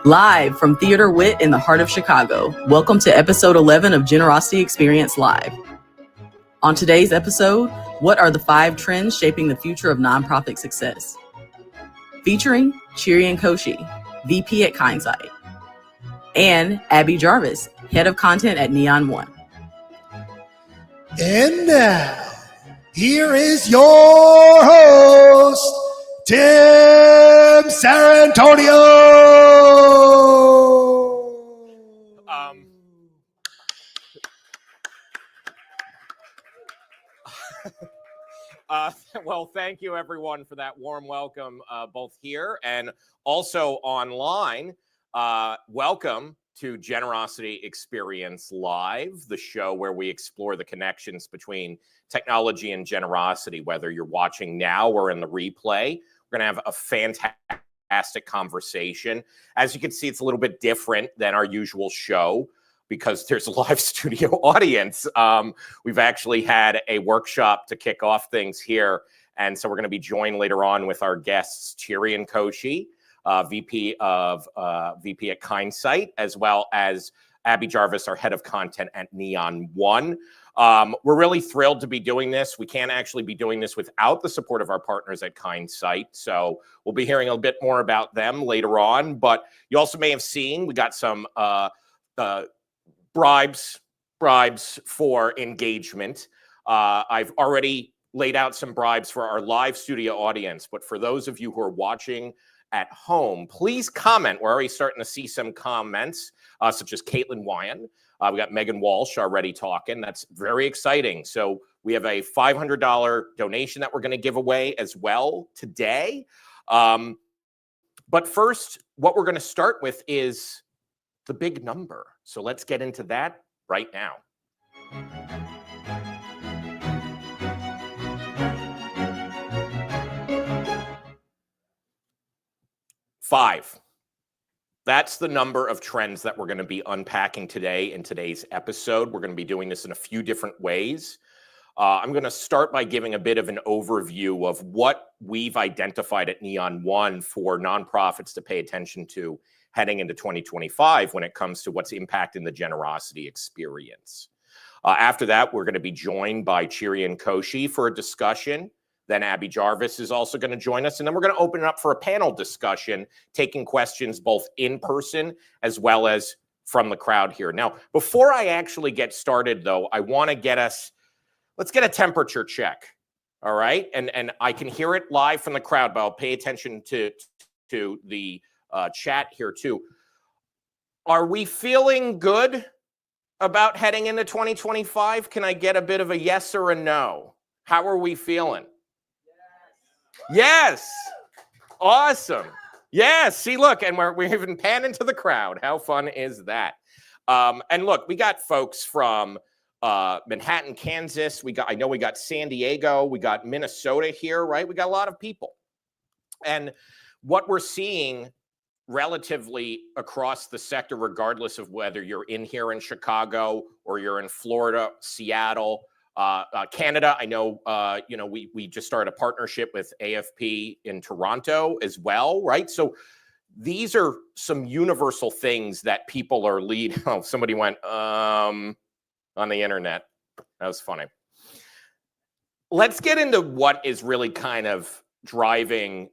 Live from Theater Wit in the heart of Chicago, welcome to episode 11 of Generosity Experience Live. On today's episode, what are the 5 trends shaping the future of nonprofit success? Featuring Chirian Koshi, VP at Kindsight, and Abby Jarvis, Head of Content at Neon One. And now, here is your host, Tim Sarantonio. Well, thank you, everyone, for that warm welcome, both here and also online. Welcome to Generosity Experience Live, the show where we explore the connections between technology and generosity, whether you're watching now or in the replay. We're going to have a fantastic conversation. As you can see, it's a little bit different than our usual show because there's a live studio audience. We've actually had a workshop to kick off things here. And so we're going to be joined later on with our guests, Chirian Koshi, VP at Kindsight, as well as Abby Jarvis, our head of content at Neon One. We're really thrilled to be doing this. We can't actually be doing this without the support of our partners at KindSight. So we'll be hearing a bit more about them later on. But you also may have seen we got some bribes for engagement. I've already laid out some bribes for our live studio audience. But for those of you who are watching at home, please comment. We're already starting to see some comments, such as Caitlin Wyan. We got Megan Walsh already talking. That's very exciting. So we have a $500 donation that we're going to give away as well today. But first, what we're going to start with is the big number. So let's get into that right now. Five. That's the number of trends that we're going to be unpacking today in today's episode. We're going to be doing this in a few different ways. I'm going to start by giving a bit of an overview of what we've identified at Neon One for nonprofits to pay attention to heading into 2025 when it comes to what's impacting the generosity experience. After that, we're going to be joined by Chirian Koshi for a discussion. Then Abby Jarvis is also going to join us. And then we're going to open it up for a panel discussion, taking questions both in person as well as from the crowd here. Now, before I actually get started, though, I want to let's get a temperature check. All right. And I can hear it live from the crowd, but I'll pay attention to the chat here, too. Are we feeling good about heading into 2025? Can I get a bit of a yes or a no? How are we feeling? Yes. Awesome. Yes. See, look, and we're even panning to the crowd. How fun is that? And look, we got folks from Manhattan, Kansas. I know we got San Diego. We got Minnesota here, right? We got a lot of people. And what we're seeing relatively across the sector, regardless of whether you're in here in Chicago or you're in Florida, Seattle, Canada. I know, we just started a partnership with AFP in Toronto as well, right? So these are some universal things that people are leading. Oh, somebody went on the internet. That was funny. Let's get into what is really kind of driving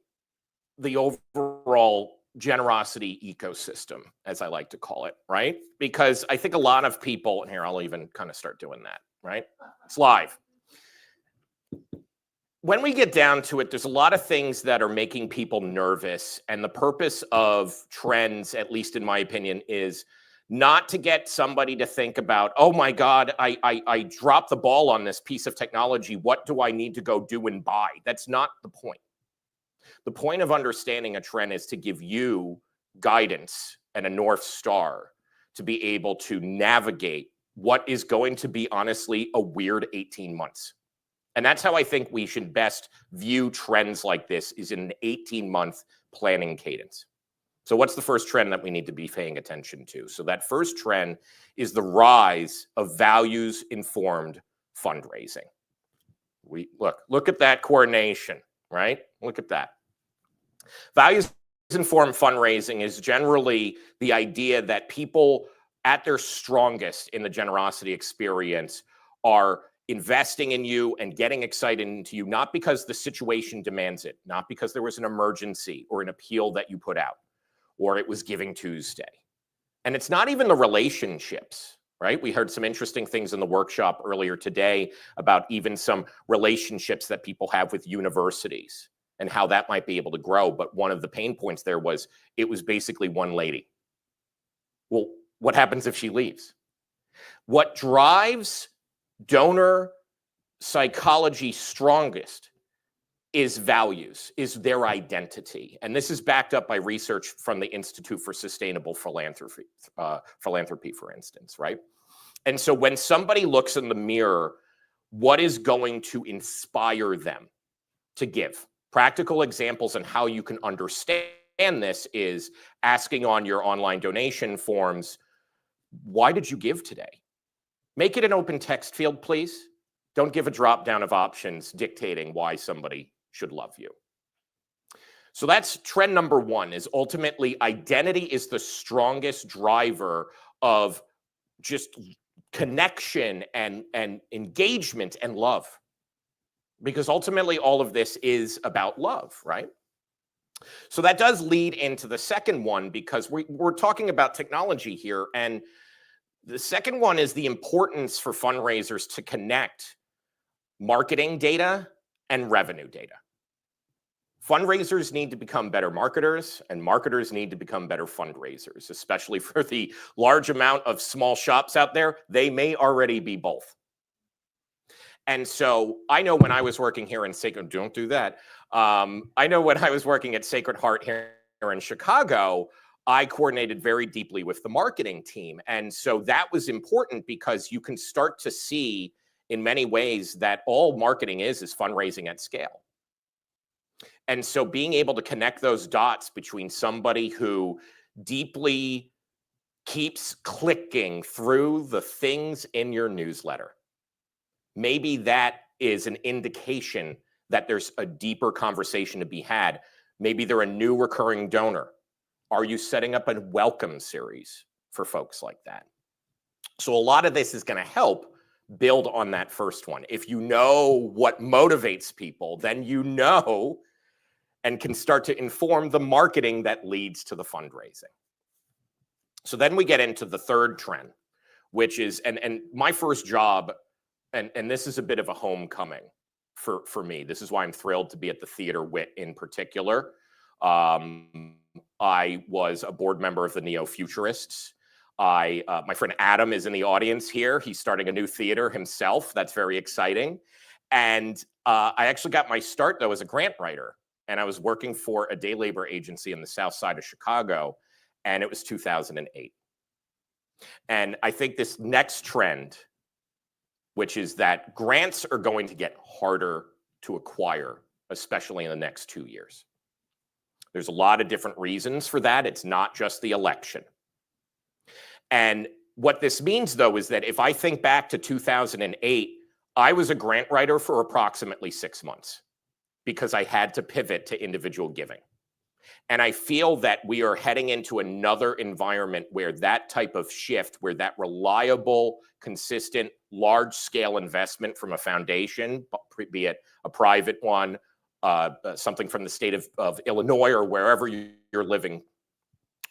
the overall generosity ecosystem, as I like to call it, right? Because I think a lot of people, and here, I'll even kind of start doing that. Right? It's live. When we get down to it, there's a lot of things that are making people nervous. And the purpose of trends, at least in my opinion, is not to get somebody to think about, oh my God, I dropped the ball on this piece of technology. What do I need to go do and buy? That's not the point. The point of understanding a trend is to give you guidance and a North Star to be able to navigate what is going to be, honestly, a weird 18 months. And that's how I think we should best view trends like this, is in an 18-month planning cadence. So what's the first trend that we need to be paying attention to? So that first trend is the rise of values-informed fundraising. Look at that coordination, right? Look at that. Values-informed fundraising is generally the idea that people at their strongest in the generosity experience are investing in you and getting excited into you, not because the situation demands it, not because there was an emergency or an appeal that you put out, or it was Giving Tuesday. And it's not even the relationships, right? We heard some interesting things in the workshop earlier today about even some relationships that people have with universities and how that might be able to grow. But one of the pain points there was, it was basically one lady. Well, what happens if she leaves? What drives donor psychology strongest is values, is their identity. And this is backed up by research from the Institute for Sustainable Philanthropy, for instance, right? And so when somebody looks in the mirror, what is going to inspire them to give? Practical examples on how you can understand this is asking on your online donation forms, why did you give today? Make it an open text field, please. Don't give a drop down of options dictating why somebody should love you. So that's trend number one, is ultimately identity is the strongest driver of just connection and engagement and love. Because ultimately all of this is about love, right? So that does lead into the second one, because we're talking about technology here. And the second one is the importance for fundraisers to connect marketing data and revenue data. Fundraisers need to become better marketers, and marketers need to become better fundraisers, especially for the large amount of small shops out there. They may already be both. And so I know when I was working here in Sacred, don't do that. I know when I was working at Sacred Heart here in Chicago, I coordinated very deeply with the marketing team. And so that was important, because you can start to see in many ways that all marketing is fundraising at scale. And so being able to connect those dots between somebody who deeply keeps clicking through the things in your newsletter, maybe that is an indication that there's a deeper conversation to be had. Maybe they're a new recurring donor. Are you setting up a welcome series for folks like that? So a lot of this is going to help build on that first one. If you know what motivates people, then you know and can start to inform the marketing that leads to the fundraising. So then we get into the third trend, which is, and my first job, and this is a bit of a homecoming for me. This is why I'm thrilled to be at the Theater Wit in particular. I was a board member of the Neo-Futurists. My friend Adam is in the audience here. He's starting a new theater himself. That's very exciting. And I actually got my start, though, as a grant writer. And I was working for a day labor agency in the south side of Chicago, and it was 2008. And I think this next trend, which is that grants are going to get harder to acquire, especially in the next 2 years. There's a lot of different reasons for that. It's not just the election. And what this means, though, is that if I think back to 2008, I was a grant writer for approximately 6 months, because I had to pivot to individual giving. And I feel that we are heading into another environment where that type of shift, where that reliable, consistent, large-scale investment from a foundation, be it a private one, something from the state of Illinois or wherever you're living,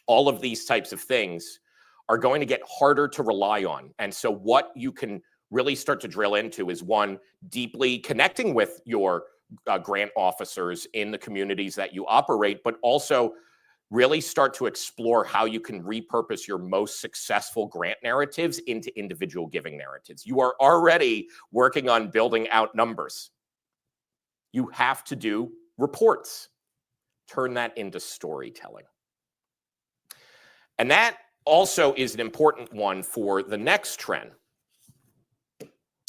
all of these types of things are going to get harder to rely on. And so what you can really start to drill into is, one, deeply connecting with your grant officers in the communities that you operate, but also really start to explore how you can repurpose your most successful grant narratives into individual giving narratives. You are already working on building out numbers. You have to do reports. Turn that into storytelling. And that also is an important one for the next trend.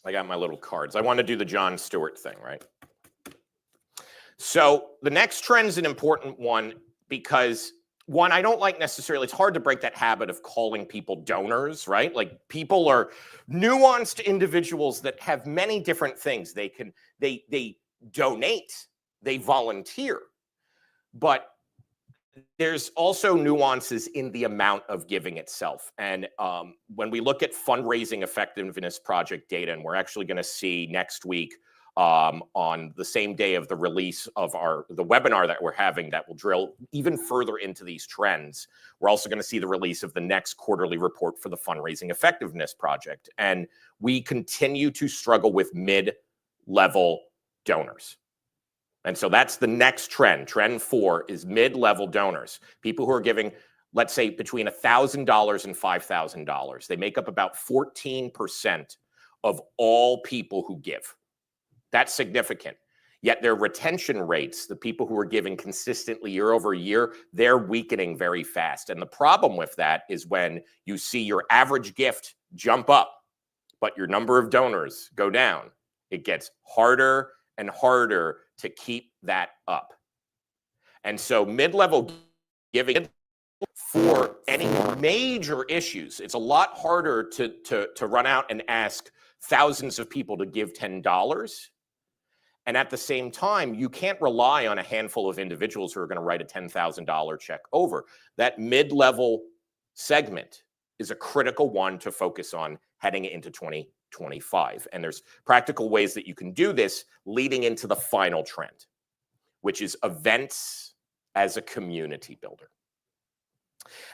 I got my little cards. I want to do the Jon Stewart thing, right? So the next trend is an important one because, one, I don't like necessarily, it's hard to break that habit of calling people donors, right? Like, people are nuanced individuals that have many different things. They donate, they volunteer, but there's also nuances in the amount of giving itself. And when we look at fundraising effectiveness project data, and we're actually going to see next week on the same day of the release of the webinar that we're having that will drill even further into these trends, we're also going to see the release of the next quarterly report for the fundraising effectiveness project. And we continue to struggle with mid-level donors. And so that's the next trend. Trend 4 is mid-level donors, people who are giving, let's say, between $1,000 and $5,000. They make up about 14% of all people who give. That's significant. Yet their retention rates, the people who are giving consistently year over year, they're weakening very fast. And the problem with that is when you see your average gift jump up, but your number of donors go down, it gets harder and harder to keep that up. And so mid-level giving for any major issues, it's a lot harder to run out and ask thousands of people to give $10. And at the same time, you can't rely on a handful of individuals who are going to write a $10,000 check over. That mid-level segment is a critical one to focus on heading into 2025. And there's practical ways that you can do this leading into the final trend, which is events as a community builder.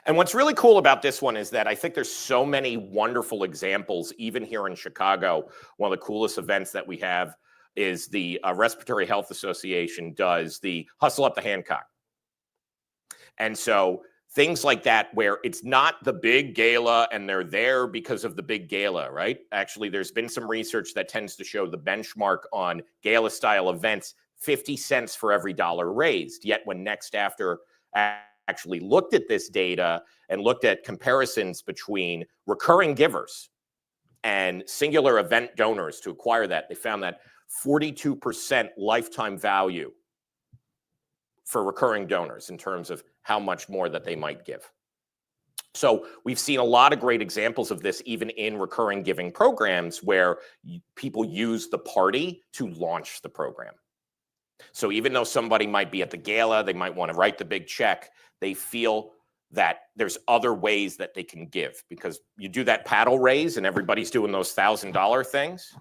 And what's really cool about this one is that I think there's so many wonderful examples, even here in Chicago. One of the coolest events that we have is the Respiratory Health Association does the Hustle Up the Hancock. And so things like that, where it's not the big gala and they're there because of the big gala, right? Actually, there's been some research that tends to show the benchmark on gala style events, 50 cents for every dollar raised. Yet when Next After actually looked at this data and looked at comparisons between recurring givers and singular event donors to acquire that, they found that 42% lifetime value for recurring donors in terms of how much more that they might give. So we've seen a lot of great examples of this, even in recurring giving programs where people use the party to launch the program. So even though somebody might be at the gala, they might want to write the big check, they feel that there's other ways that they can give, because you do that paddle raise and everybody's doing those $1,000 things,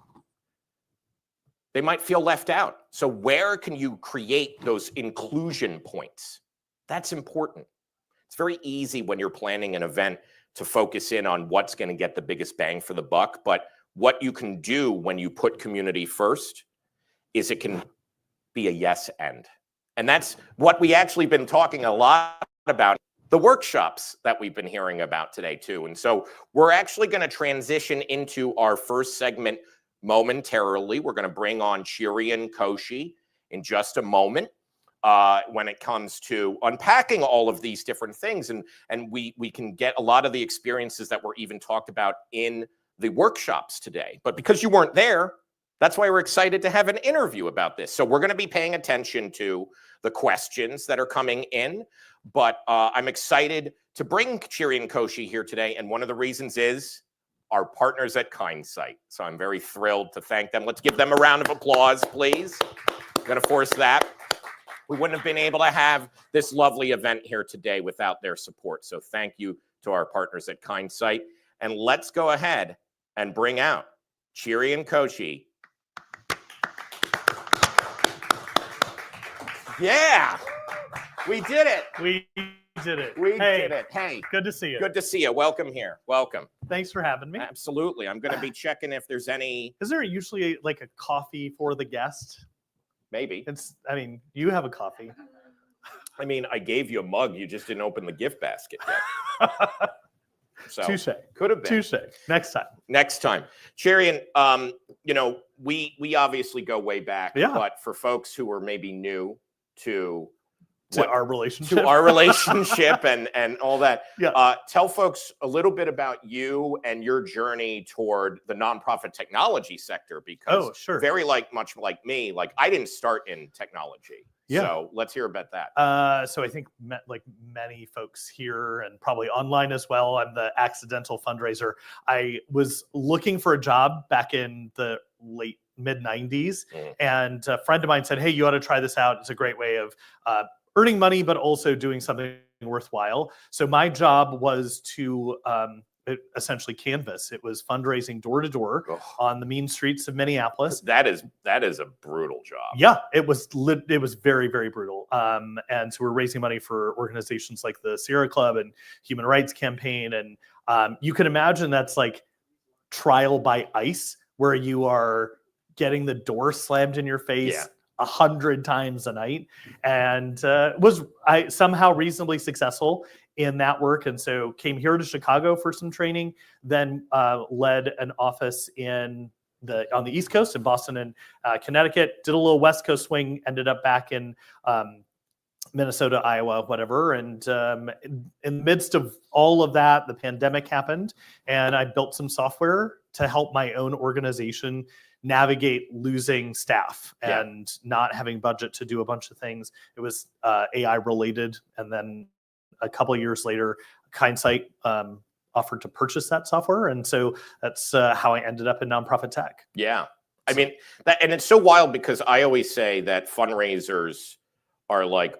they might feel left out. So where can you create those inclusion points? That's important. It's very easy when you're planning an event to focus in on what's going to get the biggest bang for the buck. But what you can do when you put community first is it can be a yes end. And that's what we actually been talking a lot about, the workshops that we've been hearing about today too. And so we're actually going to transition into our first segment momentarily. We're going to bring on Cherian Koshy in just a moment when it comes to unpacking all of these different things. And we can get a lot of the experiences that were even talked about in the workshops today. But because you weren't there, that's why we're excited to have an interview about this. So we're going to be paying attention to the questions that are coming in. But I'm excited to bring Cherian Koshy here today. And one of the reasons is our partners at Kindsight. So I'm very thrilled to thank them. Let's give them a round of applause, please. I'm going to force that. We wouldn't have been able to have this lovely event here today without their support. So thank you to our partners at Kindsight. And let's go ahead and bring out Cherian Koshy. Yeah, we did it. We did it. We did it. Hey, good to see you. Good to see you. Welcome here. Welcome. Thanks for having me. Absolutely. I'm going to be checking if there's any. Is there usually like a coffee for the guest? Maybe. I mean, you have a coffee. I mean, I gave you a mug. You just didn't open the gift basket yet. So Touche. Could have been. Touche. Next time. Next time. Cherian, you know, we obviously go way back, Yeah. But for folks who are maybe new to our relationship. To our relationship and all that. Yeah. Tell folks a little bit about you and your journey toward the nonprofit technology sector, because sure. very much like me, like I didn't start in technology. Yeah. So let's hear about that. So I think like many folks here and probably online as well, I'm the accidental fundraiser. I was looking for a job back in the late mid 90s. And a friend of mine said, hey, you ought to try this out. It's a great way of earning money, but also doing something worthwhile. So my job was to essentially canvas. It was fundraising door to door on the mean streets of Minneapolis. That is a brutal job. Yeah, it was very, very brutal. And so we're raising money for organizations like the Sierra Club and Human Rights Campaign. And you can imagine that's like trial by ice, where you are getting the door slammed in your face 100 times a night, and was I somehow reasonably successful in that work. And so came here to Chicago for some training, then led an office on the East Coast in Boston and Connecticut, did a little West Coast swing, ended up back in Minnesota, Iowa, whatever. And in the midst of all of that, the pandemic happened, and I built some software to help my own organization navigate losing staff and not having budget to do a bunch of things. It was AI related. And then a couple of years later, Kindsight offered to purchase that software. And so that's how I ended up in nonprofit tech. Yeah. I mean, and it's so wild, because I always say that fundraisers are like,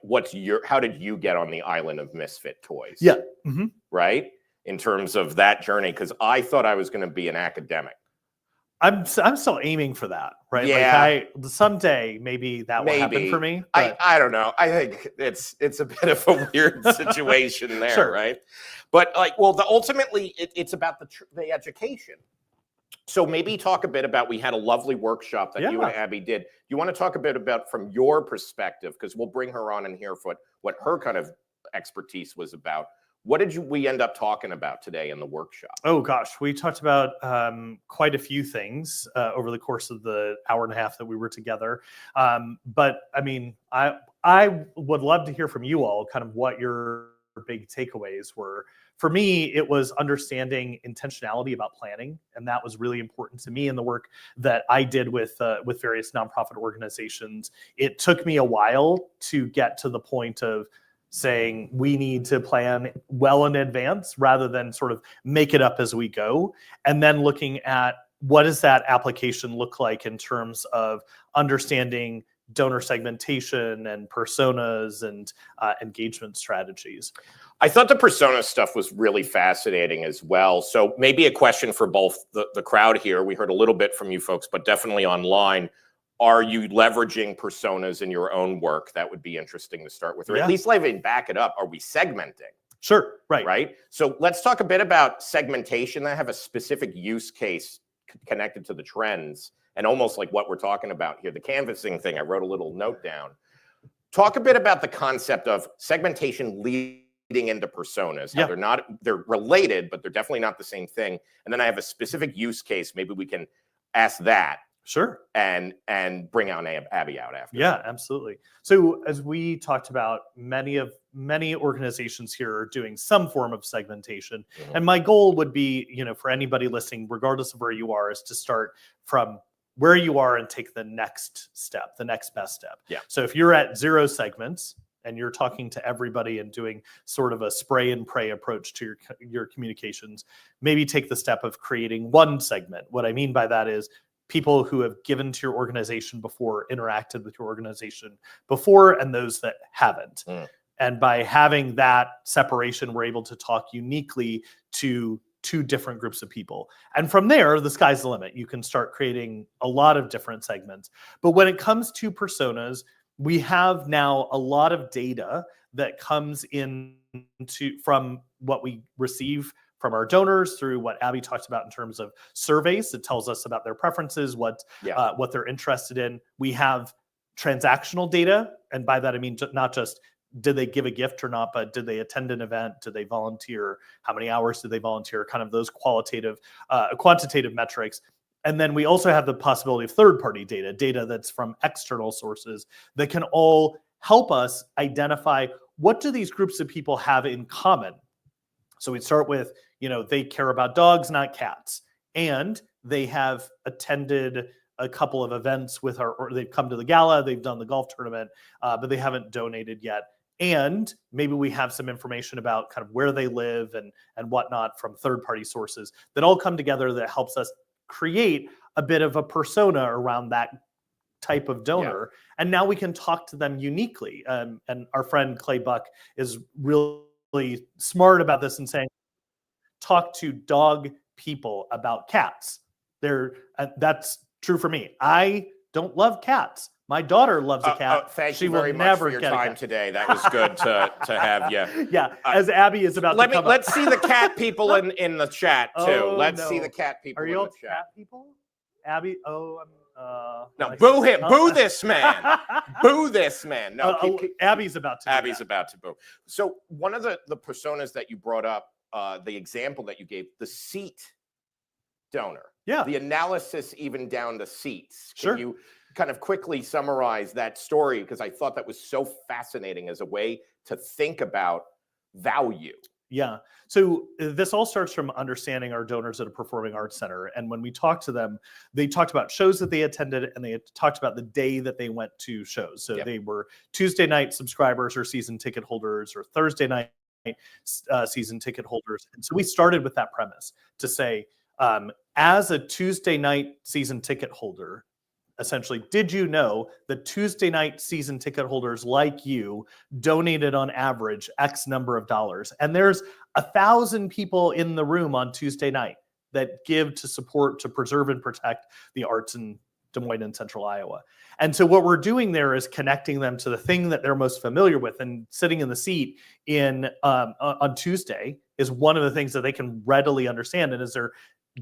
how did you get on the island of misfit toys? Yeah. Mm-hmm. Right. in terms of that journey? Because I thought I was going to be an academic. I'm still aiming for that, right? Yeah. Like someday maybe that will happen for me. But I don't know. I think it's a bit of a weird situation there, Sure. right? But like, well, ultimately it's about the education. So maybe talk a bit about, we had a lovely workshop that you and Abby did. You want to talk a bit about from your perspective, because we'll bring her on and hear what her kind of expertise was about. What did we end up talking about today in the workshop? Oh gosh, we talked about quite a few things over the course of the hour and a half that we were together. But I mean, I would love to hear from you all kind of what your big takeaways were. For me, it was understanding intentionality about planning, and that was really important to me in the work that I did with various nonprofit organizations. It took me a while to get to the point of saying we need to plan well in advance rather than sort of make it up as we go. And then looking at what does that application look like in terms of understanding donor segmentation and personas and engagement strategies. I thought the persona stuff was really fascinating as well. So maybe a question for both the crowd here. We heard a little bit from you folks, but definitely online. Are you leveraging personas in your own work? That would be interesting to start with, or at least even back it up. Are we segmenting? Sure, right. Right. So let's talk a bit about segmentation. I have a specific use case connected to the trends and almost like what we're talking about here, the canvassing thing. I wrote a little note down. Talk a bit about the concept of segmentation leading into personas. How they're related, but they're definitely not the same thing. And then I have a specific use case. Maybe we can ask that. Sure. And bring out Abby out after. Yeah, absolutely. So as we talked about, many organizations here are doing some form of segmentation. Mm-hmm. And my goal would be, for anybody listening, regardless of where you are, is to start from where you are and take the next step, the next best step. Yeah. So if you're at 0 segments and you're talking to everybody and doing sort of a spray and pray approach to your communications, maybe take the step of creating 1 segment. What I mean by that is people who have given to your organization before, interacted with your organization before, and those that haven't. And by having that separation, we're able to talk uniquely to 2 different groups of people. And from there, the sky's the limit. You can start creating a lot of different segments. But when it comes to personas, we have now a lot of data that comes from what we receive from our donors through what Abby talked about in terms of surveys. It tells us about their preferences, what they're interested in. We have transactional data. And by that, I mean, not just did they give a gift or not, but did they attend an event? Did they volunteer? How many hours did they volunteer? Kind of those quantitative metrics. And then we also have the possibility of third-party data that's from external sources that can all help us identify what do these groups of people have in common. So we start with, they care about dogs, not cats. And they have attended a couple of events or they've come to the gala, they've done the golf tournament, but they haven't donated yet. And maybe we have some information about kind of where they live and whatnot from third-party sources that all come together that helps us create a bit of a persona around that type of donor. Yeah. And now we can talk to them uniquely. And our friend Clay Buck is really smart about this and saying, talk to dog people about cats. That's true for me. I don't love cats. My daughter loves a cat. Thank you very much for your time today. That was good to have you. Yeah, as Abby is about to come let's see the cat people in the chat too. Let's see the cat people in the chat. Are you all cat people? Abby? Oh, no, boo him. Boo this man. Boo this man. No, Abby's about to. Abby's about to boo. So one of the personas that you brought up, the example that you gave, the seat donor. Yeah. The analysis even down to seats. Sure. Can you kind of quickly summarize that story? Because I thought that was so fascinating as a way to think about value. Yeah. So this all starts from understanding our donors at a performing arts center. And when we talked to them, they talked about shows that they attended and they talked about the day that they went to shows. So they were Tuesday night subscribers or season ticket holders or Thursday night season ticket holders. And so we started with that premise to say, as a Tuesday night season ticket holder, essentially, did you know that Tuesday night season ticket holders like you donated on average X number of dollars? And there's 1,000 people in the room on Tuesday night that give to support, to preserve and protect the arts in Des Moines and Central Iowa. And so what we're doing there is connecting them to the thing that they're most familiar with, and sitting in the seat on Tuesday is one of the things that they can readily understand. And as they're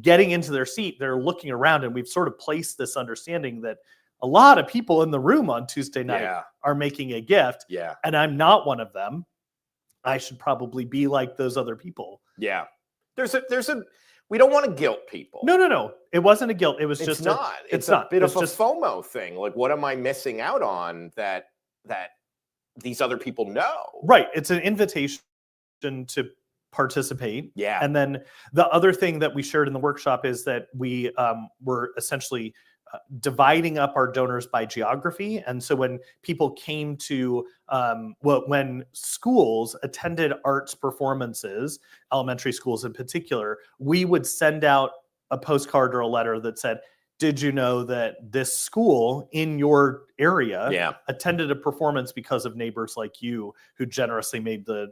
getting into their seat, they're looking around, and we've sort of placed this understanding that a lot of people in the room on Tuesday night are making a gift. Yeah. And I'm not one of them. I should probably be like those other people. Yeah. We don't want to guilt people. No. It wasn't a guilt. It was just not. It's not. a bit It's of a just FOMO thing. Like, what am I missing out on that these other people know? Right. It's an invitation to participate. Yeah. And then the other thing that we shared in the workshop is that we were essentially dividing up our donors by geography. And so when people came to, when schools attended arts performances, elementary schools in particular, we would send out a postcard or a letter that said, did you know that this school in your area attended a performance because of neighbors like you who generously made the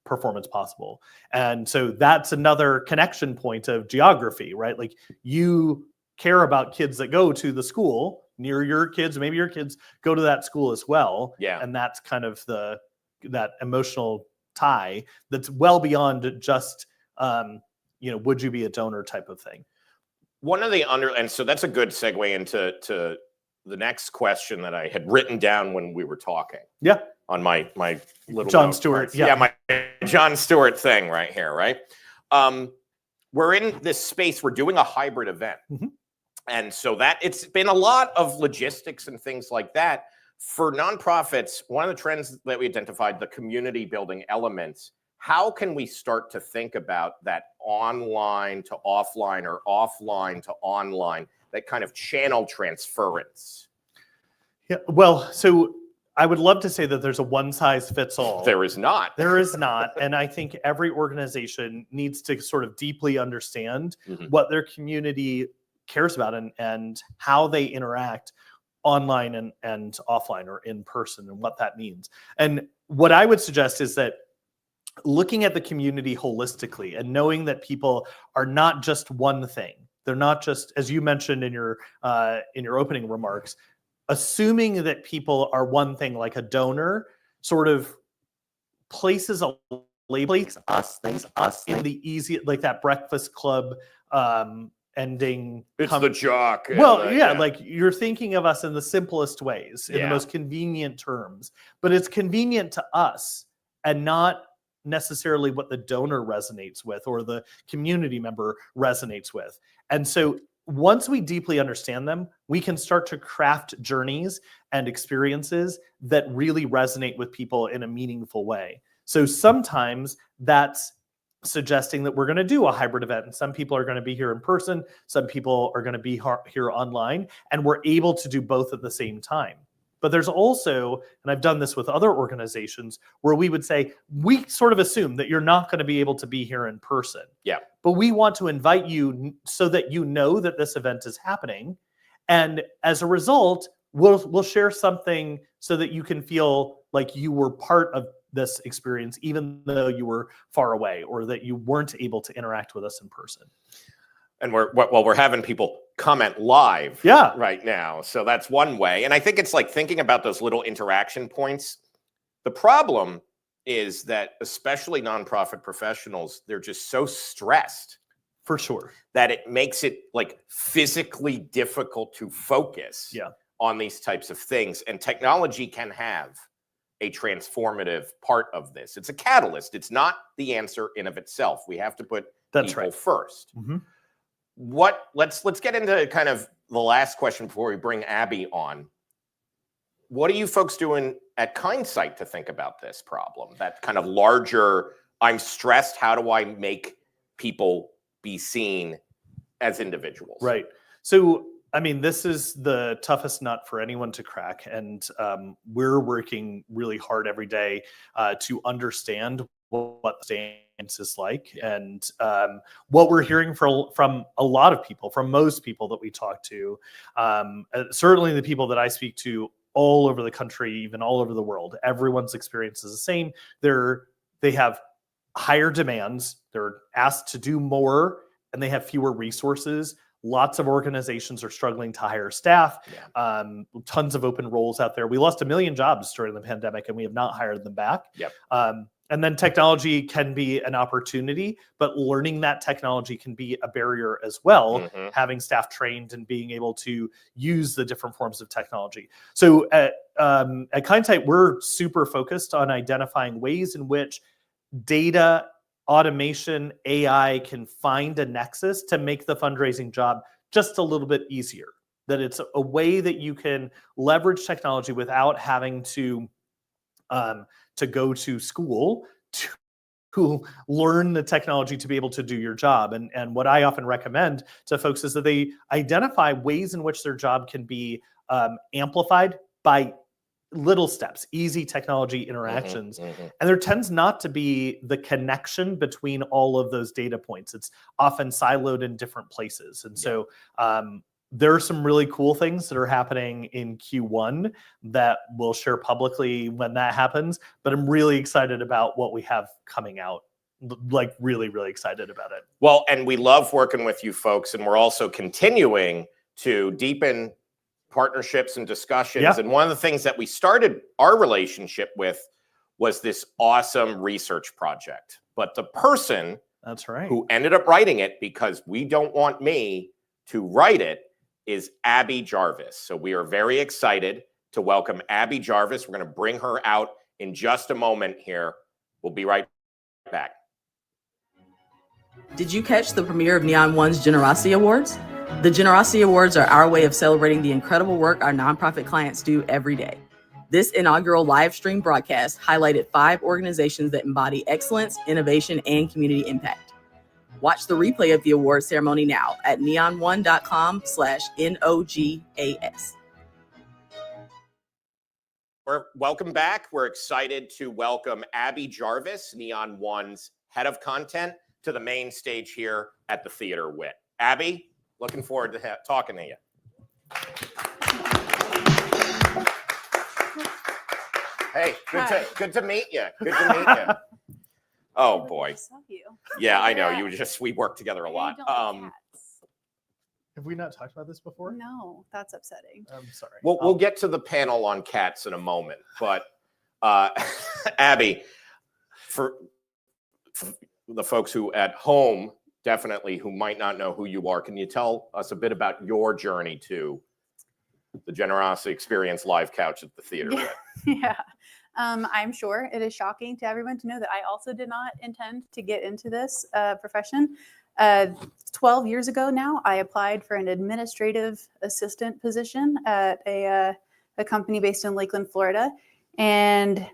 performance possible? And so that's another connection point of geography, right? Like, you care about kids that go to the school near your kids. Maybe your kids go to that school as well. Yeah. And that's kind of that emotional tie that's well beyond just, would you be a donor type of thing. One of the and so that's a good segue into the next question that I had written down when we were talking. Yeah. On my little Jon note Stewart. cards. Yeah, my Jon Stewart thing right here, right? We're in this space, we're doing a hybrid event. Mm-hmm. And so that it's been a lot of logistics and things like that. For nonprofits, one of the trends that we identified, the community building elements, how can we start to think about that online to offline or offline to online, that kind of channel transference? Yeah, well, so I would love to say that there's a one size fits all. There is not. There is not. And I think every organization needs to sort of deeply understand Mhm. what their community cares about and how they interact online and offline or in person, and what that means. And what I would suggest is that looking at the community holistically and knowing that people are not just one thing. They're not just, as you mentioned in your opening remarks, assuming that people are one thing, like a donor, sort of places a label, us in the easy, like that Breakfast Club ending. It's the jock. Well, like you're thinking of us in the simplest ways, in the Yeah. most convenient terms, but it's convenient to us and not necessarily what the donor resonates with or the community member resonates with. And so once we deeply understand them, we can start to craft journeys and experiences that really resonate with people in a meaningful way. So sometimes that's suggesting that we're going to do a hybrid event, and some people are going to be here in person, some people are going to be here online, and we're able to do both at the same time. But there's also, and I've done this with other organizations, where we would say, we sort of assume that you're not going to be able to be here in person. Yeah. But we want to invite you so that you know that this event is happening. And as a result, we'll share something so that you can feel like you were part of this experience, even though you were far away or that you weren't able to interact with us in person. And we're having people comment live right now. So that's one way. And I think it's like thinking about those little interaction points. The problem is that especially nonprofit professionals, they're just so stressed. For sure. That it makes it like physically difficult to focus on these types of things. And technology can have a transformative part of this. It's a catalyst. It's not the answer in of itself. We have to put people first. Mm-hmm. Let's get into kind of the last question before we bring Abby on. What are you folks doing at Kindsight to think about this problem? That kind of larger, I'm stressed, how do I make people be seen as individuals? Right. So, I mean, this is the toughest nut for anyone to crack. And we're working really hard every day to understand what the is like. And what we're hearing from a lot of people, from most people that we talk to, certainly the people that I speak to all over the country, even all over the world, everyone's experience is the same. They have higher demands, they're asked to do more, and they have fewer resources. Lots of organizations are struggling to hire staff. Tons of open roles out there. We lost 1 million jobs during the pandemic, and we have not hired them back. And then technology can be an opportunity, but learning that technology can be a barrier as well, having staff trained and being able to use the different forms of technology. So at Kindsight, we're super focused on identifying ways in which data, automation, AI can find a nexus to make the fundraising job just a little bit easier. That it's a way that you can leverage technology without having to go to school to learn the technology to be able to do your job. And what I often recommend to folks is that they identify ways in which their job can be amplified by little steps, easy technology interactions. And there tends not to be the connection between all of those data points. It's often siloed in different places. And so there are some really cool things that are happening in Q1 that we'll share publicly when that happens. But I'm really excited about what we have coming out. Like really, really excited about it. Well, and we love working with you folks, and we're also continuing to deepen partnerships and discussions. And one of the things that we started our relationship with was this awesome research project. But the person who ended up writing it, because we don't want me to write it, is Abby Jarvis. So we are very excited to welcome Abby Jarvis. We're going to bring her out in just a moment here. We'll be right back. Did you catch the premiere of Neon One's Generosity Awards? The Generosity Awards are our way of celebrating the incredible work our nonprofit clients do every day. This inaugural live stream broadcast highlighted 5 organizations that embody excellence, innovation, and community impact. Watch the replay of the award ceremony now at neon1.com/NOGAS. Welcome back. We're excited to welcome Abby Jarvis, Neon One's head of content, to the main stage here at the Theater Wit. Abby, looking forward to talking to you. Hey, good to meet you. Good to meet you. Oh boy. I saw you. Yeah, I know. We work together a lot. Have we not talked about this before? No, that's upsetting. I'm sorry. We'll get to the panel on cats in a moment, but Abby, for the folks who at home definitely who might not know who you are, can you tell us a bit about your journey to the Generosity Experience live couch at the Theater Wit? Yeah. I'm sure it is shocking to everyone to know that I also did not intend to get into this profession. 12 years ago now, I applied for an administrative assistant position at a company based in Lakeland, Florida. And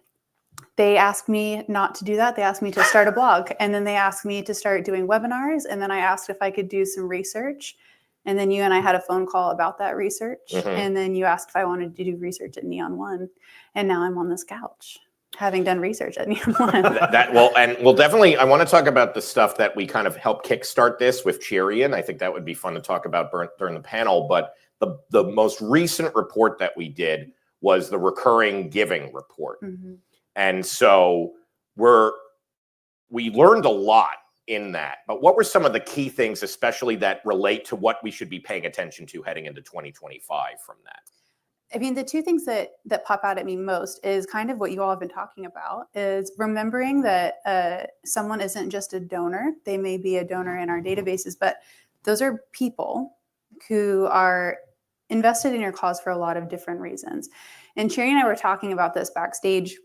they asked me not to do that. They asked me to start a blog. And then they asked me to start doing webinars. And then I asked if I could do some research. And then you and I had a phone call about that research. And then you asked if I wanted to do research at Neon One. And now I'm on this couch, having done research at Neon One. And we'll definitely, I want to talk about the stuff that we kind of helped kickstart this with Cheerian. I think that would be fun to talk about during the panel. But the most recent report that we did was the recurring giving report. And so we learned a lot in that. But what were some of the key things, especially that relate to what we should be paying attention to heading into 2025 from that? I mean, the two things that pop out at me most is kind of what you all have been talking about, is remembering that someone isn't just a donor. They may be a donor in our databases, but those are people who are invested in your cause for a lot of different reasons. And Cheerian and I were talking about this backstage.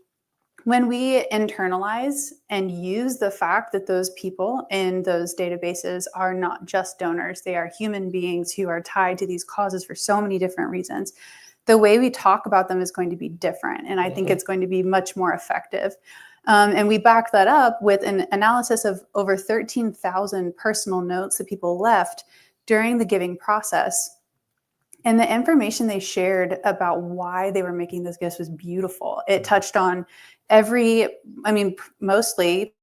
When we internalize and use the fact that those people in those databases are not just donors, they are human beings who are tied to these causes for so many different reasons, the way we talk about them is going to be different. And I think it's going to be much more effective. And we back that up with an analysis of over 13,000 personal notes that people left during the giving process. And the information they shared about why they were making those gifts was beautiful. It touched on mostly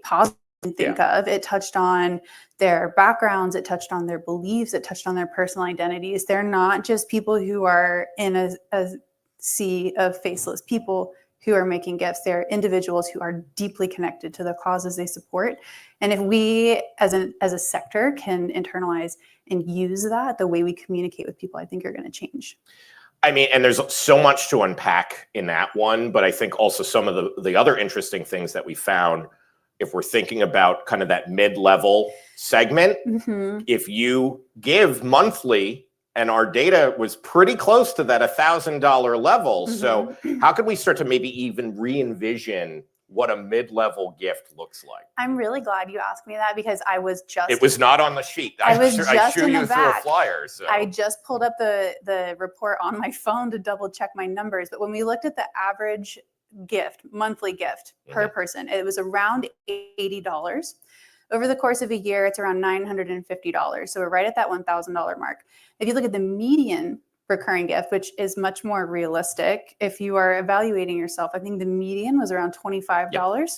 positive think of. It touched on their backgrounds, it touched on their beliefs, it touched on their personal identities. They're not just people who are in a sea of faceless people who are making gifts. They're individuals who are deeply connected to the causes they support. And if we as a sector can internalize and use that, the way we communicate with people, I think are going to change. I mean, and there's so much to unpack in that one, but I think also some of the other interesting things that we found, if we're thinking about kind of that mid-level segment, if you give monthly, and our data was pretty close to that $1,000 level. So how could we start to maybe even re-envision what a mid-level gift looks like? I'm really glad you asked me that, because I was just... It was not on the sheet. I was I just threw in the you through a back. flyer. So. I just pulled up the report on my phone to double check my numbers. But when we looked at the average gift, monthly gift per person, it was around $80. Over the course of a year, it's around $950. So we're right at that $1,000 mark. If you look at the median recurring gift, which is much more realistic, if you are evaluating yourself, I think the median was around $25. Yep.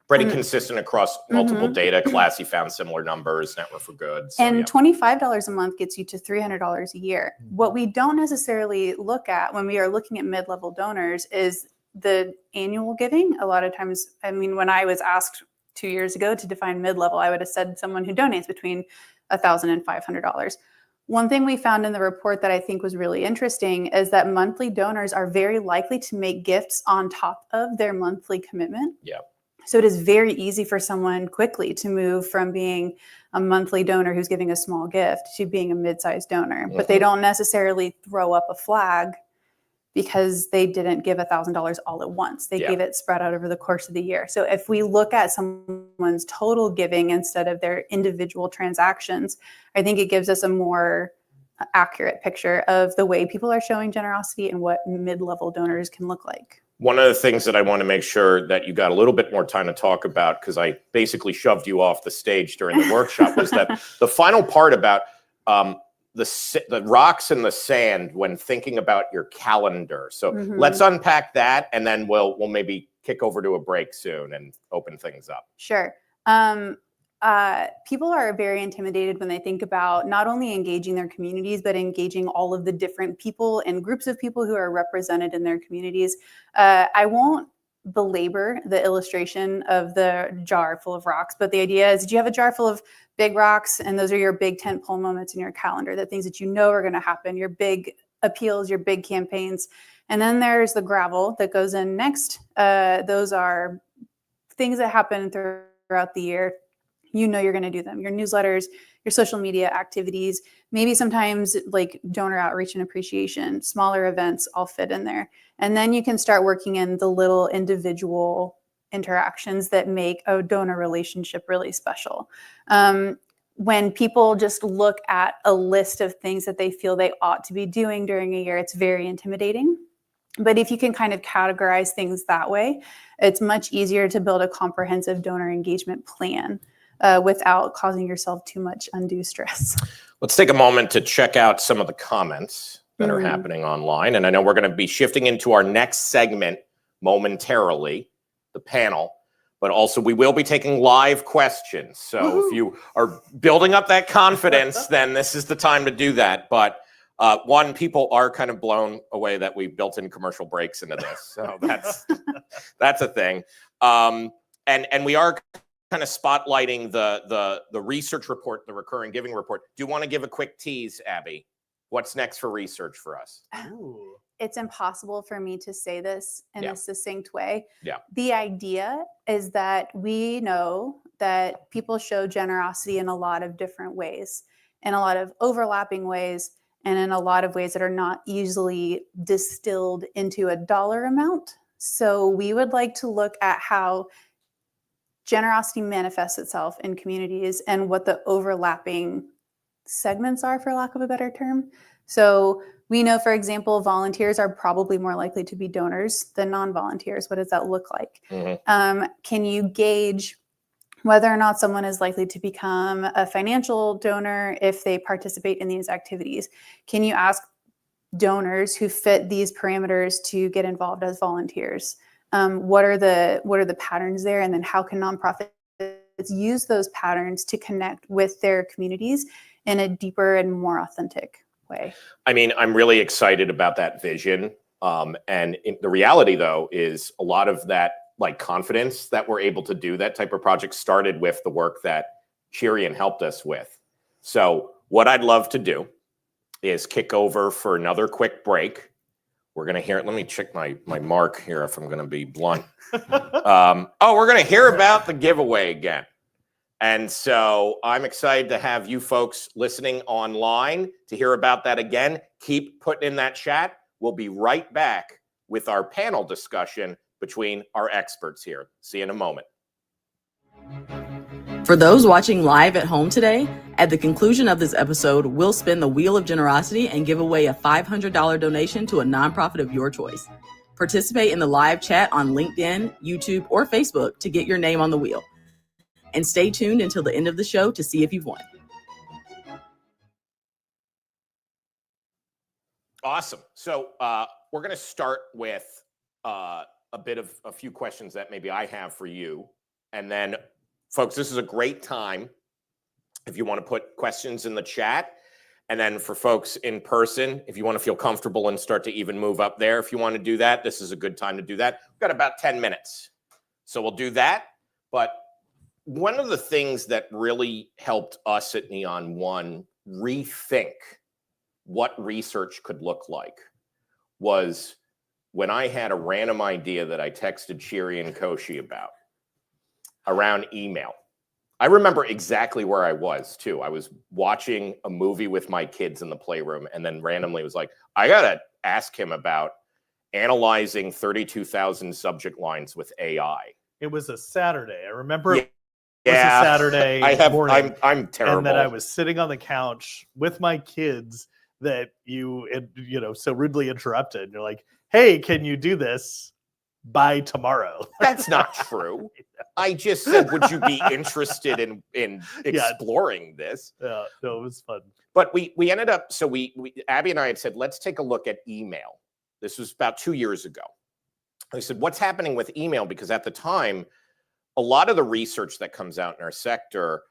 Pretty consistent across multiple data. Classy found similar numbers, Network for Good. So, and $25 a month gets you to $300 a year. What we don't necessarily look at when we are looking at mid-level donors is the annual giving. A lot of times, I mean, when I was asked 2 years ago to define mid-level, I would have said someone who donates between $1,000 and $500. One thing we found in the report that I think was really interesting is that monthly donors are very likely to make gifts on top of their monthly commitment. Yeah. So it is very easy for someone quickly to move from being a monthly donor who's giving a small gift to being a mid-sized donor, but they don't necessarily throw up a flag because they didn't give $1,000 all at once. They gave it spread out over the course of the year. So if we look at someone's total giving instead of their individual transactions, I think it gives us a more accurate picture of the way people are showing generosity and what mid-level donors can look like. One of the things that I want to make sure that you got a little bit more time to talk about, because I basically shoved you off the stage during the workshop, was that the final part about the rocks in the sand when thinking about your calendar. So let's unpack that, and then we'll maybe kick over to a break soon and open things up. Sure. People are very intimidated when they think about not only engaging their communities, but engaging all of the different people and groups of people who are represented in their communities. I won't belabor the illustration of the jar full of rocks, but the idea is, do you have a jar full of big rocks, and those are your big tentpole moments in your calendar, the things that you know are going to happen, your big appeals, your big campaigns. And then there's the gravel that goes in next. Those are things that happen throughout the year. You know you're going to do them. Your newsletters, your social media activities, maybe sometimes like donor outreach and appreciation, smaller events all fit in there. And then you can start working in the little individual interactions that make a donor relationship really special. When people just look at a list of things that they feel they ought to be doing during a year, it's very intimidating. But if you can kind of categorize things that way, it's much easier to build a comprehensive donor engagement plan without causing yourself too much undue stress. Let's take a moment to check out some of the comments that are happening online. And I know we're going to be shifting into our next segment momentarily, the panel, but also we will be taking live questions. So if you are building up that confidence, then this is the time to do that. But one, people are kind of blown away that we built in commercial breaks into this. So that's a thing. And we are kind of spotlighting the research report, the recurring giving report. Do you want to give a quick tease, Abby? What's next for research for us? Ooh. It's impossible for me to say this in a succinct way. Yeah. The idea is that we know that people show generosity in a lot of different ways, in a lot of overlapping ways, and in a lot of ways that are not easily distilled into a dollar amount. So we would like to look at how generosity manifests itself in communities and what the overlapping segments are, for lack of a better term. So we know, for example, volunteers are probably more likely to be donors than non-volunteers. What does that look like? Can you gauge whether or not someone is likely to become a financial donor if they participate in these activities? Can you ask donors who fit these parameters to get involved as volunteers? What are the patterns there? And then how can nonprofits use those patterns to connect with their communities in a deeper and more authentic way. I mean, I'm really excited about that vision. The reality, though, is a lot of that like confidence that we're able to do that type of project started with the work that Cherian helped us with. So what I'd love to do is kick over for another quick break. We're going to hear, let me check my mark here if I'm going to be blunt. We're going to hear about the giveaway again. And so I'm excited to have you folks listening online to hear about that again. Keep putting in that chat. We'll be right back with our panel discussion between our experts here. See you in a moment. For those watching live at home today, at the conclusion of this episode, we'll spin the Wheel of Generosity and give away a $500 donation to a nonprofit of your choice. Participate in the live chat on LinkedIn, YouTube, or Facebook to get your name on the wheel. And stay tuned until the end of the show to see if you've won. Awesome. So we're going to start with a few questions that maybe I have for you. And then, folks, this is a great time if you want to put questions in the chat. And then for folks in person, if you want to feel comfortable and start to even move up there, if you want to do that, this is a good time to do that. We've got about 10 minutes. So we'll do that. But one of the things that really helped us at Neon One rethink what research could look like was when I had a random idea that I texted Cherian Koshy about around email. I remember exactly where I was too. I was watching a movie with my kids in the playroom and then randomly was like, I gotta ask him about analyzing 32,000 subject lines with AI. It was a Saturday. I remember it Yeah. was a Saturday morning. I'm terrible. And then I was sitting on the couch with my kids that you so rudely interrupted. And you're like, hey, can you do this by tomorrow? That's not true. I just said, would you be interested in exploring this? Yeah, no, it was fun. But we ended up, so we Abby and I had said, let's take a look at email. This was about 2 years ago. I said, what's happening with email? Because at the time, a lot of the research that comes out in our sector,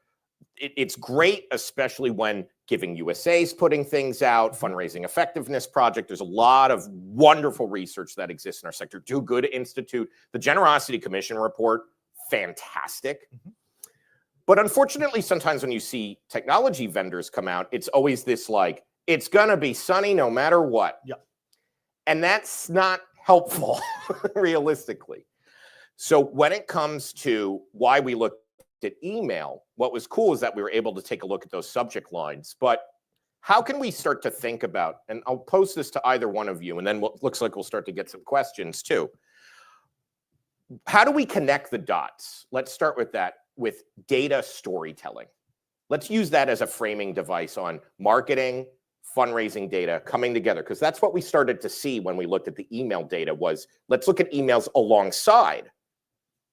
it's great, especially when Giving USA is putting things out, Fundraising Effectiveness Project. There's a lot of wonderful research that exists in our sector. Do Good Institute, the Generosity Commission report, fantastic. Mm-hmm. But unfortunately, sometimes when you see technology vendors come out, it's always this like, it's going to be sunny no matter what. Yeah. And that's not helpful, realistically. So when it comes to why we looked at email, what was cool is that we were able to take a look at those subject lines. But how can we start to think about, and I'll post this to either one of you, and then looks like we'll start to get some questions too. How do we connect the dots? Let's start with that, with data storytelling. Let's use that as a framing device on marketing, fundraising data coming together, because that's what we started to see when we looked at the email data was, let's look at emails alongside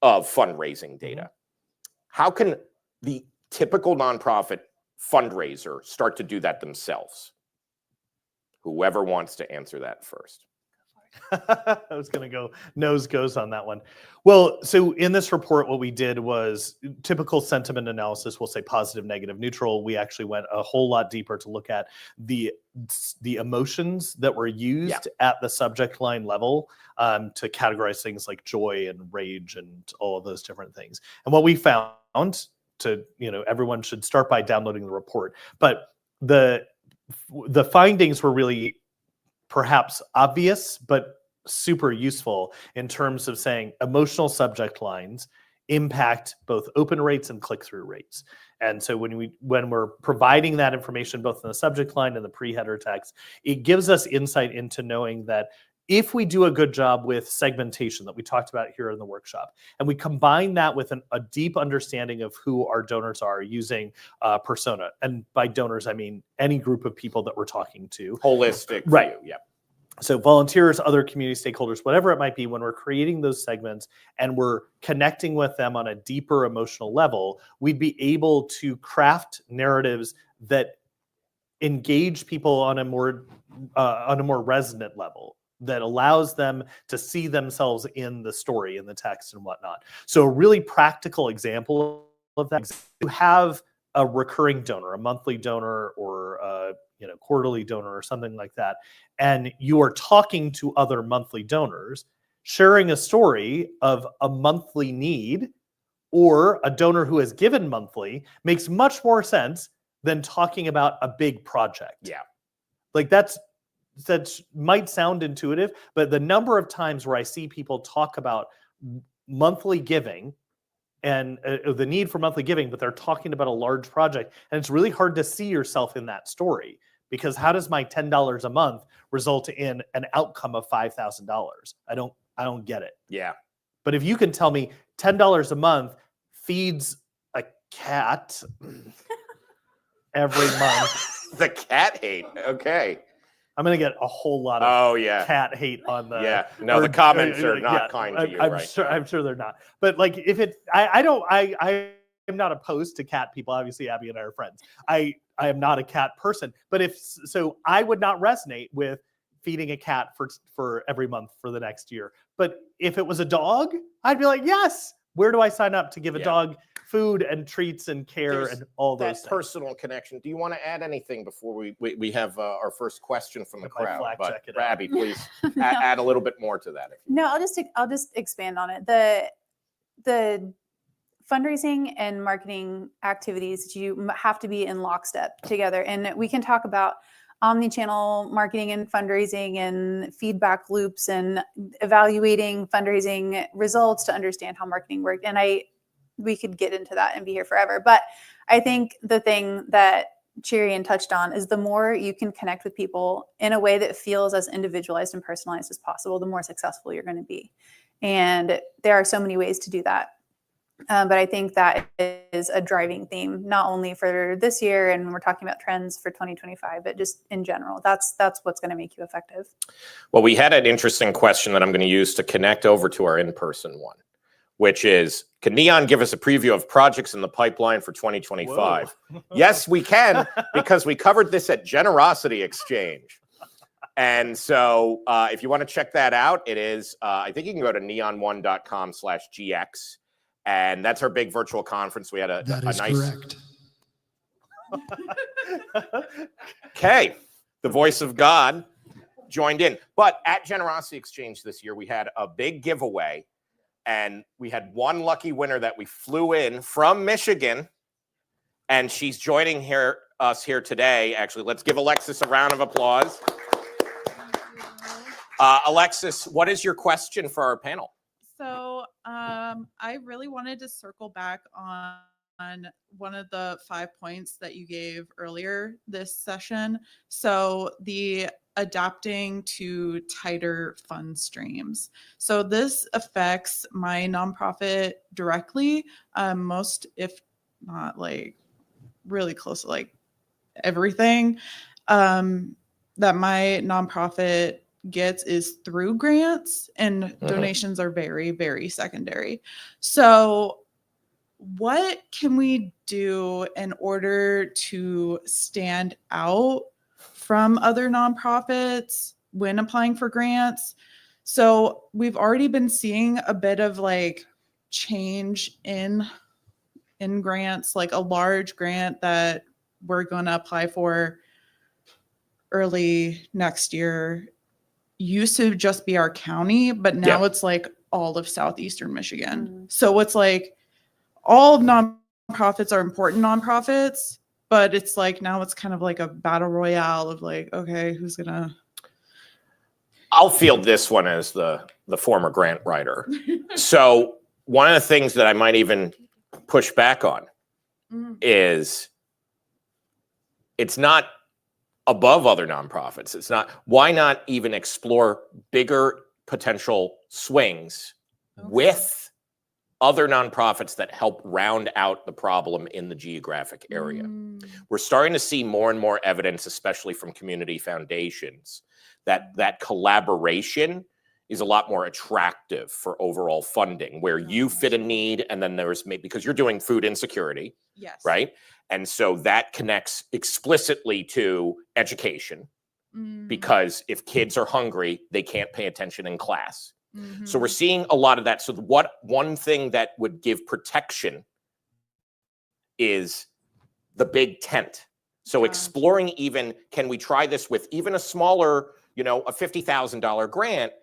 of fundraising data. How can the typical nonprofit fundraiser start to do that themselves? Whoever wants to answer that first. I was going to go nose goes on that one. Well, so in this report, what we did was typical sentiment analysis. We'll say positive, negative, neutral. We actually went a whole lot deeper to look at the emotions that were used at the subject line level to categorize things like joy and rage and all of those different things. And what we found, everyone should start by downloading the report, but the findings were really perhaps obvious, but super useful in terms of saying emotional subject lines impact both open rates and click-through rates. And so when we're providing that information both in the subject line and the pre-header text, it gives us insight into knowing that if we do a good job with segmentation that we talked about here in the workshop, and we combine that with a deep understanding of who our donors are using persona, and by donors, I mean any group of people that we're talking to. Holistic right. view, yeah. So volunteers, other community stakeholders, whatever it might be, when we're creating those segments and we're connecting with them on a deeper emotional level, we'd be able to craft narratives that engage people on a more resonant level, that allows them to see themselves in the story, in the text and whatnot. So a really practical example of that. You have a recurring donor, a monthly donor, or a quarterly donor, or something like that, and you are talking to other monthly donors, sharing a story of a monthly need or a donor who has given monthly makes much more sense than talking about a big project. Yeah. Like that might sound intuitive, but the number of times where I see people talk about monthly giving and the need for monthly giving, but they're talking about a large project, and it's really hard to see yourself in that story, because how does my $10 a month result in an outcome of $5,000? I don't get it. Yeah. But if you can tell me $10 a month feeds a cat every month, The cat hate. Okay. I'm going to get a whole lot of Oh yeah. cat hate on the. Yeah. No, the comments are not kind to you, I'm right? sure. I'm sure they're not. But like, if it, I am not opposed to cat people. Obviously, Abby and I are friends. I am not a cat person. But if so, I would not resonate with feeding a cat for every month for the next year. But if it was a dog, I'd be like, yes. Where do I sign up to give a dog food and treats and care There's and all those that things? personal connection. Do you want to add anything before we have our first question from the If I crowd? flak But check it out. Abby, please add a little bit more to that. No, I'll just expand on it. The fundraising and marketing activities, you have to be in lockstep together. And we can talk about omni-channel marketing and fundraising and feedback loops and evaluating fundraising results to understand how marketing worked. And we could get into that and be here forever. But I think the thing that Cherian touched on is the more you can connect with people in a way that feels as individualized and personalized as possible, the more successful you're going to be. And there are so many ways to do that. But I think that is a driving theme, not only for this year and when we're talking about trends for 2025, but just in general. That's what's going to make you effective. Well, we had an interesting question that I'm going to use to connect over to our in-person one, which is, can Neon give us a preview of projects in the pipeline for 2025? Yes, we can, because we covered this at Generosity Exchange. And so if you want to check that out, it is, I think you can go to neon1.com/GX. And that's our big virtual conference. We had a nice. Correct. Okay, the voice of God joined in. But at Generosity Exchange this year, we had a big giveaway, and we had one lucky winner that we flew in from Michigan, and she's joining us here today. Actually, let's give Alexis a round of applause. Alexis, what is your question for our panel? So I really wanted to circle back on one of the 5 points that you gave earlier this session. So the adapting to tighter fund streams. So this affects my nonprofit directly, most, if not like really close to like everything that my nonprofit gets is through grants, and donations are very, very secondary. So what can we do in order to stand out from other nonprofits when applying for grants? So we've already been seeing a bit of like change in grants, like a large grant that we're going to apply for early next year used to just be our county, but now it's like all of southeastern Michigan. So it's like all nonprofits are important nonprofits, but it's like now it's kind of like a battle royale of like, okay, who's gonna? I'll field this one as the former grant writer. So one of the things that I might even push back on is it's not above other nonprofits. It's not, why not even explore bigger potential swings with other nonprofits that help round out the problem in the geographic area? We're starting to see more and more evidence, especially from community foundations, that collaboration is a lot more attractive for overall funding, where you fit a need, and then there's maybe, because you're doing food insecurity, right? And so that connects explicitly to education, because if kids are hungry, they can't pay attention in class. So we're seeing a lot of that. So one thing that would give protection is the big tent. So Gotcha. exploring even, can we try this with even a smaller, a $50,000 grant,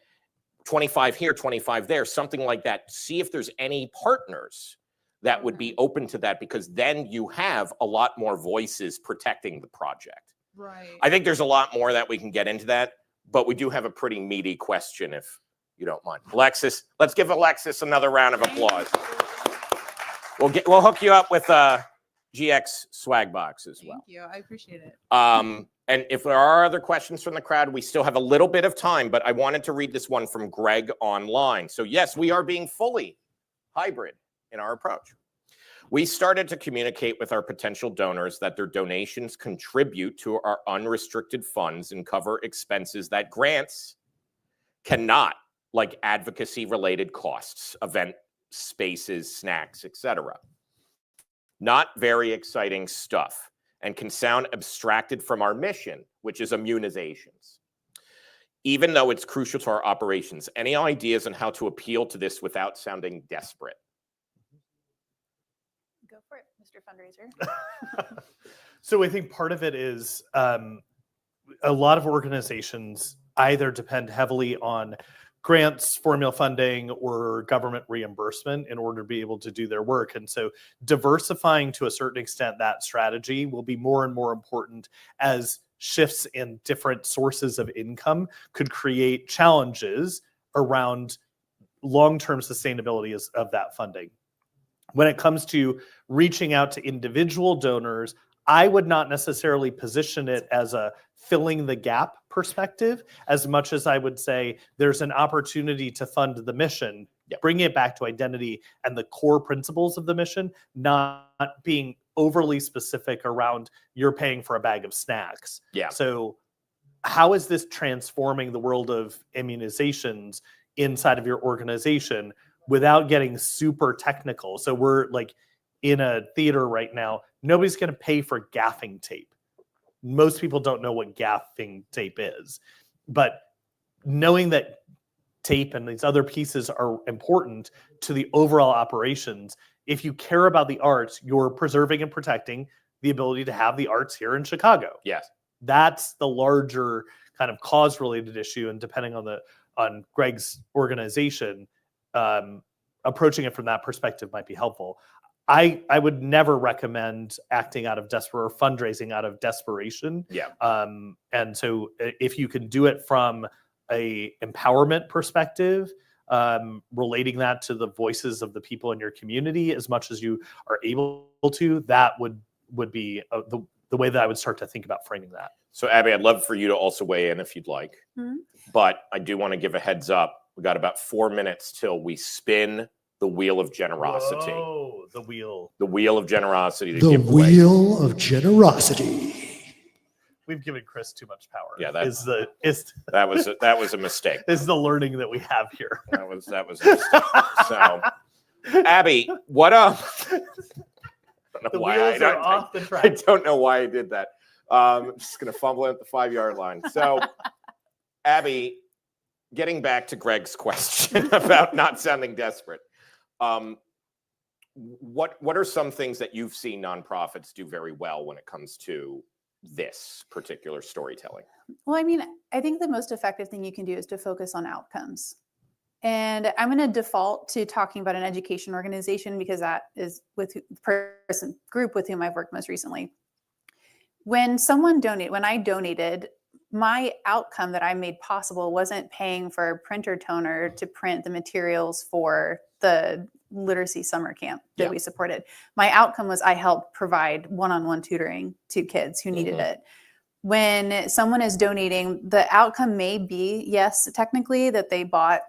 25 here, 25 there, something like that. See if there's any partners that would be open to that, because then you have a lot more voices protecting the project. Right. I think there's a lot more that we can get into that, but we do have a pretty meaty question, if you don't mind. Alexis, let's give Alexis another round of applause. We'll hook you up with a GX swag box as well. Thank you. I appreciate it. And if there are other questions from the crowd, we still have a little bit of time, but I wanted to read this one from Greg online. So yes, we are being fully hybrid in our approach. We started to communicate with our potential donors that their donations contribute to our unrestricted funds and cover expenses that grants cannot, like advocacy-related costs, event spaces, snacks, etc. Not very exciting stuff, and can sound abstracted from our mission, which is immunizations. Even though it's crucial to our operations, any ideas on how to appeal to this without sounding desperate? Go for it, Mr. Fundraiser. So I think part of it is a lot of organizations either depend heavily on grants, formula funding, or government reimbursement in order to be able to do their work. And so diversifying to a certain extent that strategy will be more and more important as shifts in different sources of income could create challenges around long-term sustainability of that funding. When it comes to reaching out to individual donors, I would not necessarily position it as a filling the gap perspective as much as I would say there's an opportunity to fund the mission, bring it back to identity and the core principles of the mission, not being overly specific around you're paying for a bag of snacks. Yeah. So how is this transforming the world of immunizations inside of your organization without getting super technical? So we're like in a theater right now, nobody's going to pay for gaffing tape. Most people don't know what gaffing tape is, but knowing that tape and these other pieces are important to the overall operations, if you care about the arts, you're preserving and protecting the ability to have the arts here in Chicago. Yes. That's the larger kind of cause-related issue, and depending on Greg's organization, approaching it from that perspective might be helpful. I would never recommend acting out of desperate or fundraising out of desperation. Yeah. And so if you can do it from a empowerment perspective, relating that to the voices of the people in your community as much as you are able to, that would be the way that I would start to think about framing that. So Abby, I'd love for you to also weigh in if you'd like, but I do want to give a heads up. We got about 4 minutes till we spin the wheel of generosity. Oh, the wheel. The wheel of generosity. The give away. wheel of generosity. We've given Chris too much power. Yeah, that was a mistake. Is the learning that we have here. That was a mistake. So, Abby, what up? The wheels are off the track. I don't know why I did that. I'm just gonna fumble it at the 5-yard line. So, Abby, getting back to Greg's question about not sounding desperate. What are some things that you've seen nonprofits do very well when it comes to this particular storytelling? Well, I mean, I think the most effective thing you can do is to focus on outcomes. And I'm going to default to talking about an education organization because that is with the group with whom I've worked most recently. When I donated, my outcome that I made possible wasn't paying for a printer toner to print the materials for the literacy summer camp that we supported. My outcome was I helped provide one-on-one tutoring to kids who needed it. When someone is donating, the outcome may be, yes, technically that they bought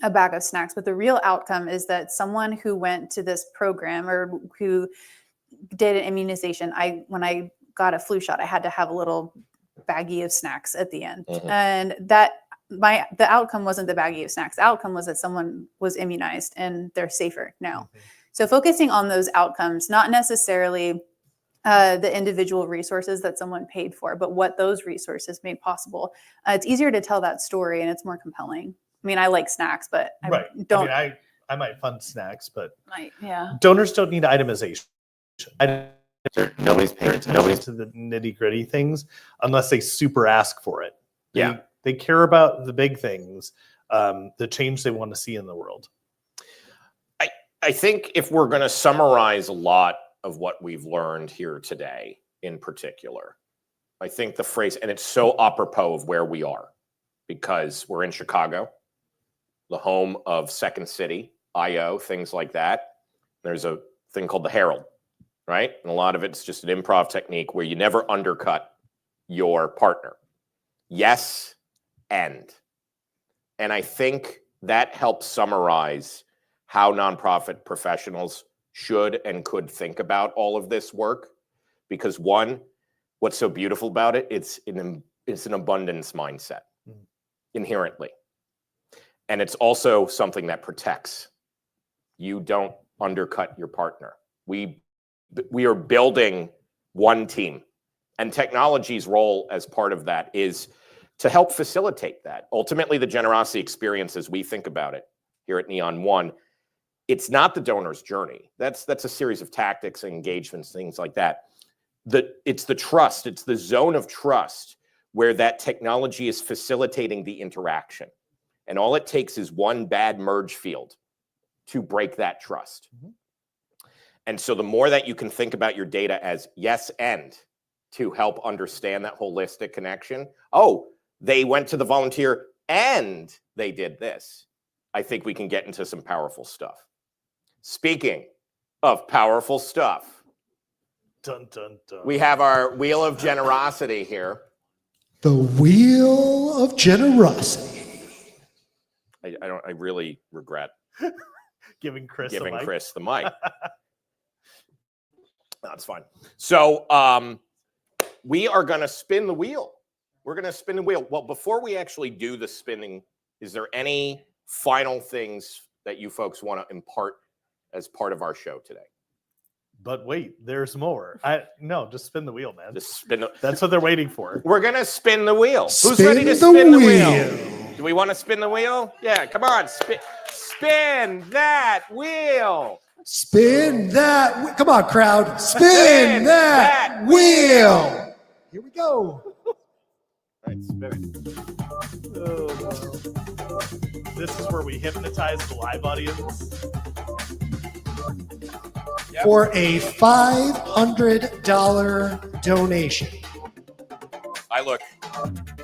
a bag of snacks, but the real outcome is that someone who went to this program or who did an immunization, when I got a flu shot, I had to have a little baggie of snacks at the end. And the outcome wasn't the baggie of snacks. The outcome was that someone was immunized and they're safer now. So focusing on those outcomes, not necessarily the individual resources that someone paid for, but what those resources made possible. It's easier to tell that story and it's more compelling. I mean, I like snacks, but I don't. I might fund snacks, but Yeah. donors don't need itemization. Nobody's paying attention to the nitty gritty things unless they super ask for it. They care about the big things, the change they want to see in the world. I think if we're going to summarize a lot of what we've learned here today in particular, I think the phrase, and it's so apropos of where we are, because we're in Chicago, the home of Second City, I.O., things like that. There's a thing called the Herald, right? And a lot of it's just an improv technique where you never undercut your partner. Yes, and I think that helps summarize how nonprofit professionals should and could think about all of this work. Because one, what's so beautiful about it, it's an abundance mindset inherently. And it's also something that protects. You don't undercut your partner. We are building one team. And technology's role as part of that is to help facilitate that. Ultimately, the generosity experience, as we think about it here at Neon One, it's not the donor's journey. That's a series of tactics and engagements, things like that. It's the trust. It's the zone of trust where that technology is facilitating the interaction. And all it takes is one bad merge field to break that trust. Mm-hmm. And so the more that you can think about your data as yes and to help understand that holistic connection. Oh, they went to the volunteer and they did this. I think we can get into some powerful stuff. Speaking of powerful stuff, dun, dun, dun. We have our Wheel of Generosity here. The Wheel of Generosity. I really regret giving Chris the mic. That's fine. So we are going to spin the wheel. We're going to spin the wheel. Well, before we actually do the spinning, is there any final things that you folks want to impart as part of our show today? But wait, there's more. No, just spin the wheel, man. Just spin. That's what they're waiting for. We're going to spin the wheel. Who's Spin ready to the spin the wheel. wheel? Do we want to spin the wheel? Yeah, come on. Spin that wheel. Spin that. Come on, crowd. Spin that wheel. Here we go. All right, spin it. This is where we hypnotize the live audience. For a $500 donation. I look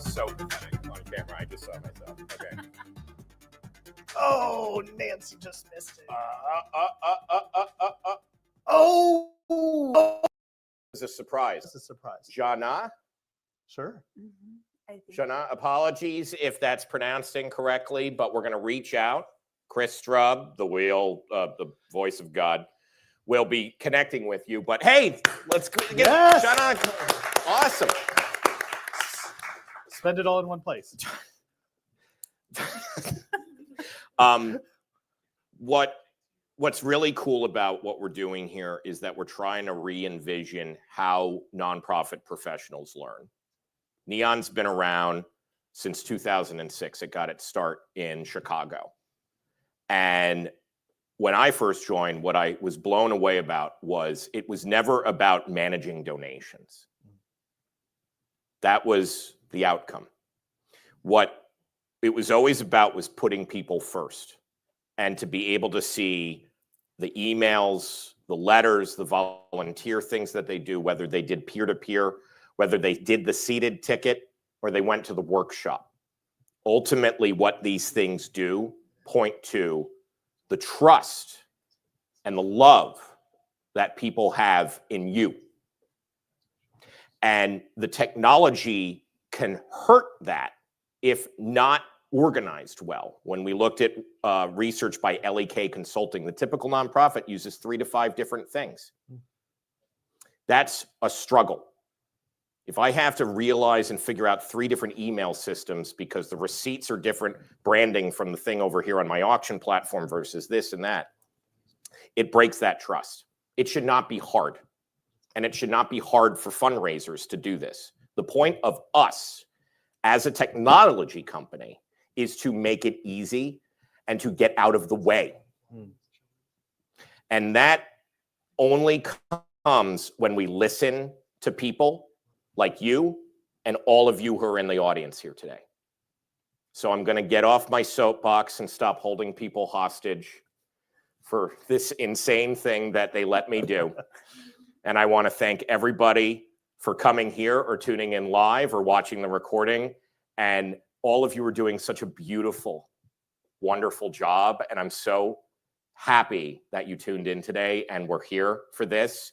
so pathetic on camera. I just saw myself. Okay. Oh, Nancy just missed it. Oh. It's a surprise. It's a surprise. Jana? Sure. Mm-hmm. Jana, apologies if that's pronounced incorrectly, but we're going to reach out. Chris Strub, the voice of God, will be connecting with you. But hey, let's get Jana. Awesome. Spend it all in one place. What's really cool about what we're doing here is that we're trying to re-envision how nonprofit professionals learn. Neon's been around since 2006. It got its start in Chicago. And when I first joined, what I was blown away about was it was never about managing donations. That was the outcome. What it was always about was putting people first, and to be able to see the emails, the letters, the volunteer things that they do, whether they did peer-to-peer, whether they did the seated ticket, or they went to the workshop. Ultimately, what these things do point to the trust and the love that people have in you. And the technology can hurt that if not organized well. When we looked at research by LEK Consulting, the typical nonprofit uses 3 to 5 different things. That's a struggle. If I have to realize and figure out 3 different email systems because the receipts are different branding from the thing over here on my auction platform versus this and that, it breaks that trust. It should not be hard. And it should not be hard for fundraisers to do this. The point of us as a technology company is to make it easy and to get out of the way. And that only comes when we listen to people like you and all of you who are in the audience here today. So I'm going to get off my soapbox and stop holding people hostage for this insane thing that they let me do. And I want to thank everybody for coming here or tuning in live or watching the recording. And all of you are doing such a beautiful, wonderful job. And I'm so happy that you tuned in today and we're here for this.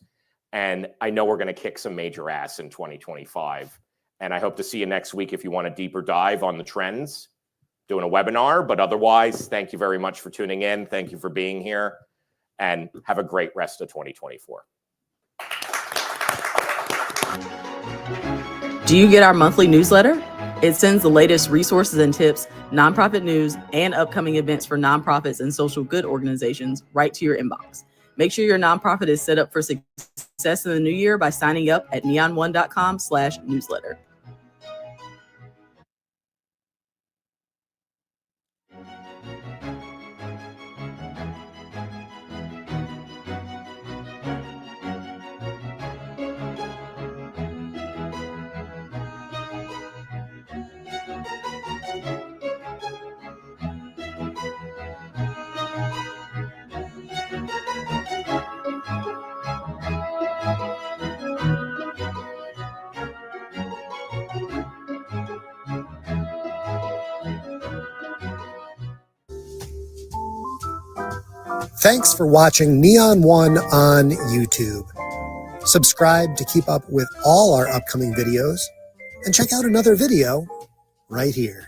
And I know we're going to kick some major ass in 2025. And I hope to see you next week if you want a deeper dive on the trends, doing a webinar. But otherwise, thank you very much for tuning in. Thank you for being here. And have a great rest of 2024. Do you get our monthly newsletter? It sends the latest resources and tips, nonprofit news, and upcoming events for nonprofits and social good organizations right to your inbox. Make sure your nonprofit is set up for success in the new year by signing up at neon1.com/newsletter. Thanks for watching Neon One on YouTube. Subscribe to keep up with all our upcoming videos, and check out another video right here.